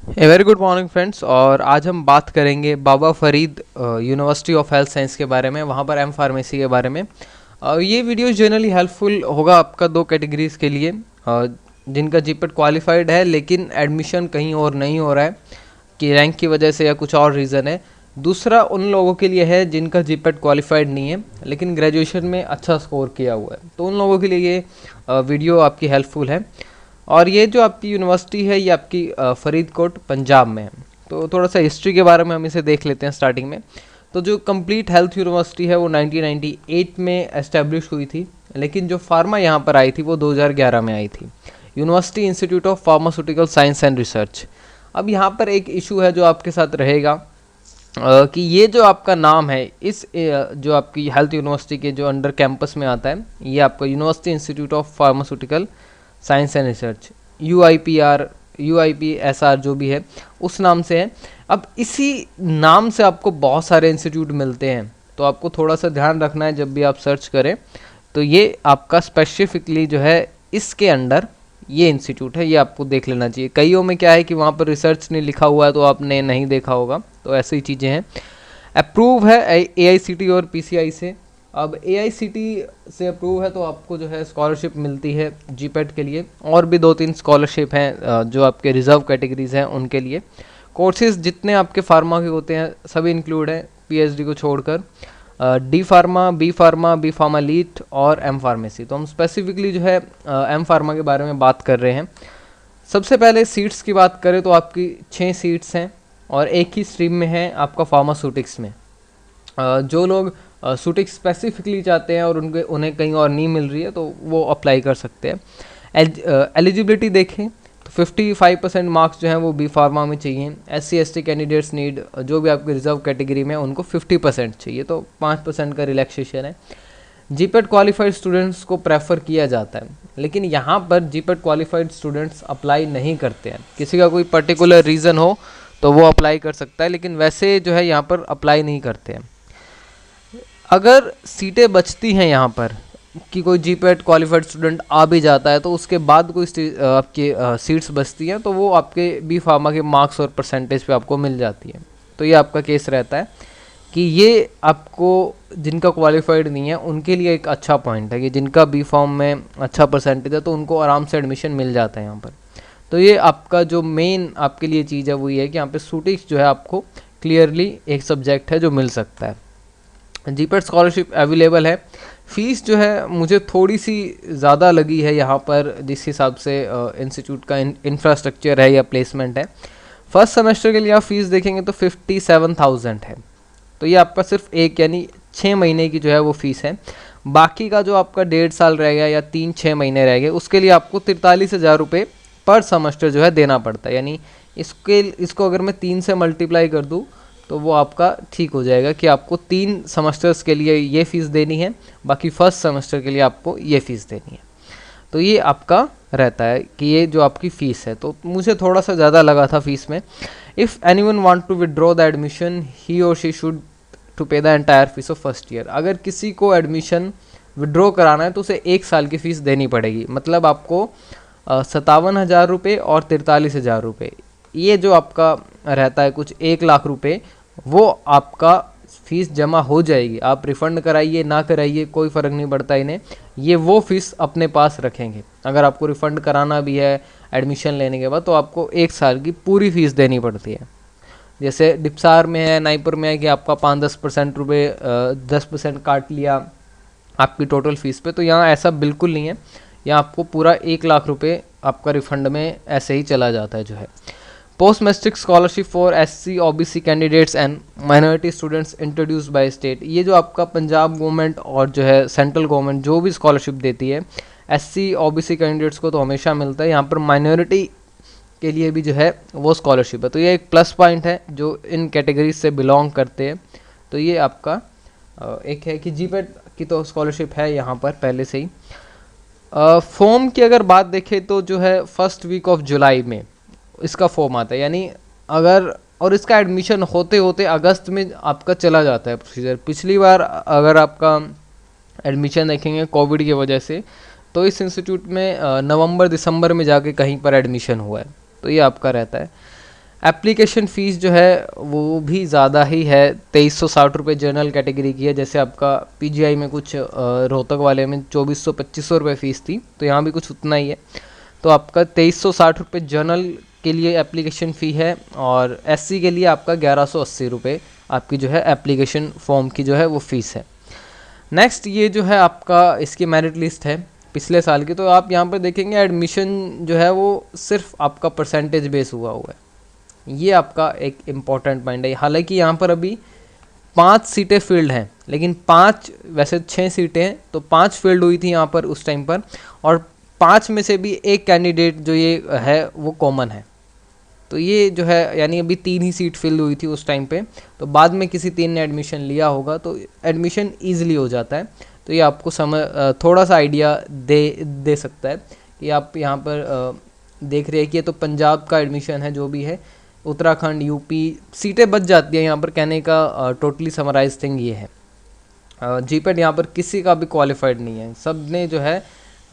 ए very good morning friends. और आज हम बात करेंगे Baba Farid university of health science के बारे में, वहाँ पर एम फार्मेसी के बारे में। ये वीडियो जनरली हेल्पफुल होगा आपका दो कैटेगरीज के लिए, जिनका जीपेट क्वालिफाइड है लेकिन एडमिशन कहीं और नहीं हो रहा है कि रैंक की वजह से या कुछ और रीज़न है। दूसरा उन लोगों के लिए है जिनका जीपेट क्वालिफाइड नहीं है लेकिन ग्रेजुएशन में अच्छा स्कोर किया हुआ है, तो उन लोगों के लिए ये वीडियो आपकी हेल्पफुल है। और ये जो आपकी यूनिवर्सिटी है ये आपकी फरीदकोट पंजाब में है। तो थोड़ा सा हिस्ट्री के बारे में हम इसे देख लेते हैं स्टार्टिंग में। तो जो कंप्लीट हेल्थ यूनिवर्सिटी है वो 1998 में एस्टेब्लिश हुई थी, लेकिन जो फार्मा यहाँ पर आई थी वो 2011 में आई थी। University institute of pharmaceutical science and research. अब यहाँ पर एक इशू है जो आपके साथ रहेगा कि ये जो आपका नाम है इस जो आपकी हेल्थ यूनिवर्सिटी के जो अंडर कैंपस में आता है, ये आपका university institute of pharmaceutical science and research, UIPSR जो भी है उस नाम से है। अब इसी नाम से आपको बहुत सारे इंस्टीट्यूट मिलते हैं, तो आपको थोड़ा सा ध्यान रखना है जब भी आप सर्च करें। तो ये आपका स्पेसिफिकली जो है इसके अंडर ये इंस्टीट्यूट है, ये आपको देख लेना चाहिए। कईयों में क्या है कि वहाँ पर रिसर्च नहीं लिखा हुआ है तो आपने नहीं देखा होगा, तो ऐसी चीज़ें हैं। अप्रूव है AICTE और PCI से। अब AICTE से अप्रूव है तो आपको जो है स्कॉलरशिप मिलती है जीपेट के लिए, और भी 2-3 स्कॉलरशिप हैं जो आपके रिजर्व कैटेगरीज हैं उनके लिए। कोर्सेज जितने आपके फार्मा के होते हैं सभी इंक्लूड हैं PhD को छोड़कर, D pharma, B pharma, B pharma LEET और M फार्मेसी। तो हम स्पेसिफिकली जो है M फार्मा के बारे में बात कर रहे हैं। सबसे पहले सीट्स की बात करें तो आपकी 6 सीट्स हैं और एक ही स्ट्रीम में है आपका फार्मास्यूटिक्स में। जो लोग शूटिंग स्पेसिफिकली चाहते हैं और उन्हें कहीं और नहीं मिल रही है तो वो अप्लाई कर सकते हैं। एलिजिबिलिटी देखें तो 55% मार्क्स जो हैं वो बी फार्मा में चाहिए। SC ST कैंडिडेट्स नीड, जो भी आपके रिजर्व कैटेगरी में उनको 50% चाहिए, तो 5% का रिलैक्सेशन है। जीपेट क्वालिफाइड स्टूडेंट्स को प्रेफर किया जाता है, लेकिन यहाँ पर जीपेट क्वालिफाइड स्टूडेंट्स अप्लाई नहीं करते हैं। किसी का कोई पर्टिकुलर रीज़न हो तो वो अप्लाई कर सकता है, लेकिन वैसे जो है यहाँ पर अप्लाई नहीं करते हैं। अगर सीटें बचती हैं यहाँ पर कि कोई जीपेट क्वालिफाइड स्टूडेंट आ भी जाता है तो उसके बाद कोई आपकी सीट्स बचती हैं तो वो आपके बी फार्मा के मार्क्स और परसेंटेज पे आपको मिल जाती है। तो ये आपका केस रहता है कि ये आपको जिनका क्वालिफाइड नहीं है उनके लिए एक अच्छा पॉइंट है कि जिनका बी फार्म में अच्छा परसेंटेज है तो उनको आराम से एडमिशन मिल जाता है यहाँ पर। तो ये आपका जो मेन आपके लिए चीज़ है वो ये है कि यहाँ पे शूटिंग्स जो है आपको क्लियरली एक सब्जेक्ट है जो मिल सकता है। जीपेट स्कॉलरशिप अवेलेबल है। फ़ीस जो है मुझे थोड़ी सी ज़्यादा लगी है यहाँ पर, जिस हिसाब से इंस्टीट्यूट का इंफ्रास्ट्रक्चर है या प्लेसमेंट है। फर्स्ट सेमेस्टर के लिए आप फीस देखेंगे तो 57,000 है। तो ये आपका सिर्फ एक यानी 6 महीने की जो है वो फ़ीस है। बाकी का जो आपका 1.5 साल रह गया या 3-6 महीने रह गए उसके लिए आपको 43,000 रुपये पर सेमेस्टर जो है देना पड़ता है। यानी इसको अगर मैं 3 से मल्टीप्लाई कर दूँ तो वो आपका ठीक हो जाएगा कि आपको 3 सेमेस्टर्स के लिए ये फ़ीस देनी है, बाकी फर्स्ट सेमेस्टर के लिए आपको ये फ़ीस देनी है। तो ये आपका रहता है कि ये जो आपकी फ़ीस है, तो मुझे थोड़ा सा ज़्यादा लगा था फ़ीस में। If anyone want to withdraw the admission he और she should to pay the entire fees of first year. अगर किसी को एडमिशन विड्रॉ कराना है तो उसे 1 साल की फ़ीस देनी पड़ेगी। मतलब आपको 57,000 रुपये और 43,000 रुपये, ये जो आपका रहता है कुछ 1 लाख रुपये, वो आपका फ़ीस जमा हो जाएगी। आप रिफ़ंड कराइए ना कराइए कोई फ़र्क नहीं पड़ता इन्हें, ये वो फ़ीस अपने पास रखेंगे। अगर आपको रिफ़ंड कराना भी है एडमिशन लेने के बाद तो आपको 1 साल की पूरी फ़ीस देनी पड़ती है। जैसे डिप्सार में है, नाइपर में है कि आपका 5-10% रुपये 10% काट लिया आपकी टोटल फ़ीस पे, तो यहाँ ऐसा बिल्कुल नहीं है। यहाँ आपको पूरा 1 लाख रुपये आपका रिफ़ंड में ऐसे ही चला जाता है जो है। Post matric scholarship for SC OBC candidates and minority students introduced by state. ये जो आपका पंजाब गवर्नमेंट और जो है सेंट्रल गवर्नमेंट जो भी स्कॉलरशिप देती है SC OBC कैंडिडेट्स को तो हमेशा मिलता है, यहाँ पर माइनॉरिटी के लिए भी जो है वो स्कॉलरशिप है। तो ये एक प्लस पॉइंट है जो इन कैटेगरीज से बिलोंग करते हैं। तो ये आपका एक है कि जीपेट की तो स्कॉलरशिप है यहाँ पर पहले से ही। फॉर्म की अगर बात देखें तो जो है फर्स्ट वीक ऑफ जुलाई में इसका फॉर्म आता है, यानी अगर और इसका एडमिशन होते होते अगस्त में आपका चला जाता है प्रोसीजर। पिछली बार अगर आपका एडमिशन देखेंगे कोविड की वजह से तो इस इंस्टीट्यूट में नवंबर दिसंबर में जाके कहीं पर एडमिशन हुआ है। तो ये आपका रहता है। एप्लीकेशन फ़ीस जो है वो भी ज़्यादा ही है, 2360 रुपये जनरल कैटेगरी की है। जैसे आपका पीजीआई में कुछ रोहतक वाले में 2400-2500 रुपये फ़ीस थी, तो यहाँ भी कुछ उतना ही है। तो आपका 2360 रुपये जनरल के लिए एप्लीकेशन फ़ी है, और एससी के लिए आपका 1180 रुपये आपकी जो है एप्लीकेशन फॉर्म की जो है वो फ़ीस है। नेक्स्ट ये जो है आपका इसकी मेरिट लिस्ट है पिछले साल की। तो आप यहाँ पर देखेंगे एडमिशन जो है वो सिर्फ आपका परसेंटेज बेस हुआ है। ये आपका एक इम्पॉर्टेंट पॉइंट है। हालांकि यहाँ पर अभी 5 सीटें फील्ड हैं, लेकिन 5 वैसे 6 सीटें हैं, तो 5 फील्ड हुई थी यहाँ पर उस टाइम पर, और 5 में से भी एक कैंडिडेट जो ये है वो कॉमन है। तो ये जो है यानी अभी 3 ही सीट फिल हुई थी उस टाइम पे, तो बाद में किसी 3 ने एडमिशन लिया होगा, तो एडमिशन ईजिली हो जाता है। तो ये आपको थोड़ा सा आइडिया दे सकता है कि आप यहाँ पर देख रहे हैं कि ये तो पंजाब का एडमिशन है, जो भी है उत्तराखंड, यूपी सीटें बच जाती है यहाँ पर। कहने का टोटली समराइज थिंग ये है। जीपेट यहाँ पर किसी का भी क्वालिफाइड नहीं है, सब ने जो है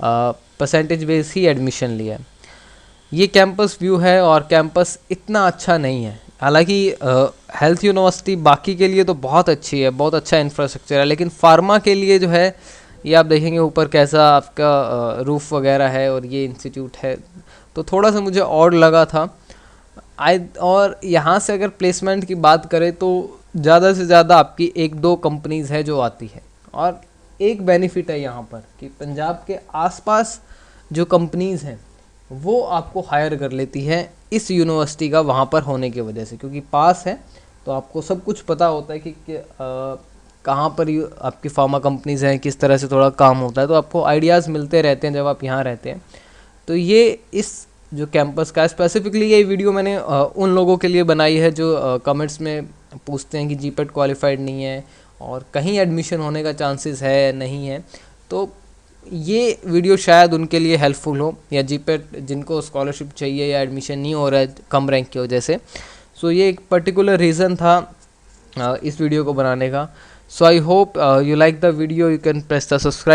परसेंटेज बेस ही एडमिशन लिया है। ये कैंपस व्यू है, और कैंपस इतना अच्छा नहीं है। हालांकि हेल्थ यूनिवर्सिटी बाकी के लिए तो बहुत अच्छी है, बहुत अच्छा इंफ्रास्ट्रक्चर है, लेकिन फार्मा के लिए जो है ये आप देखेंगे ऊपर कैसा आपका रूफ वगैरह है, और ये इंस्टीट्यूट है, तो थोड़ा सा मुझे ऑड लगा था। और यहाँ से अगर प्लेसमेंट की बात करें तो ज़्यादा से ज़्यादा आपकी 1-2 कंपनीज़ है जो आती है। और एक बेनिफिट है यहाँ पर कि पंजाब के आसपास जो कंपनीज़ हैं वो आपको हायर कर लेती है इस यूनिवर्सिटी का वहाँ पर होने की वजह से, क्योंकि पास है तो आपको सब कुछ पता होता है कि कहाँ पर आपकी फार्मा कंपनीज़ हैं, किस तरह से थोड़ा काम होता है, तो आपको आइडियाज़ मिलते रहते हैं जब आप यहाँ रहते हैं। तो ये इस जो कैंपस का स्पेसिफिकली ये वीडियो मैंने उन लोगों के लिए बनाई है जो कमेंट्स में पूछते हैं कि जीपेट क्वालिफाइड नहीं है और कहीं एडमिशन होने का चांसेस है नहीं है। तो ये वीडियो शायद उनके लिए हेल्पफुल हो, या जीपेट जिनको स्कॉलरशिप चाहिए या एडमिशन नहीं हो रहा है कम रैंक की वजह से। सो ये एक पर्टिकुलर रीज़न था इस वीडियो को बनाने का। So I hope you like the video. You can press the subscribe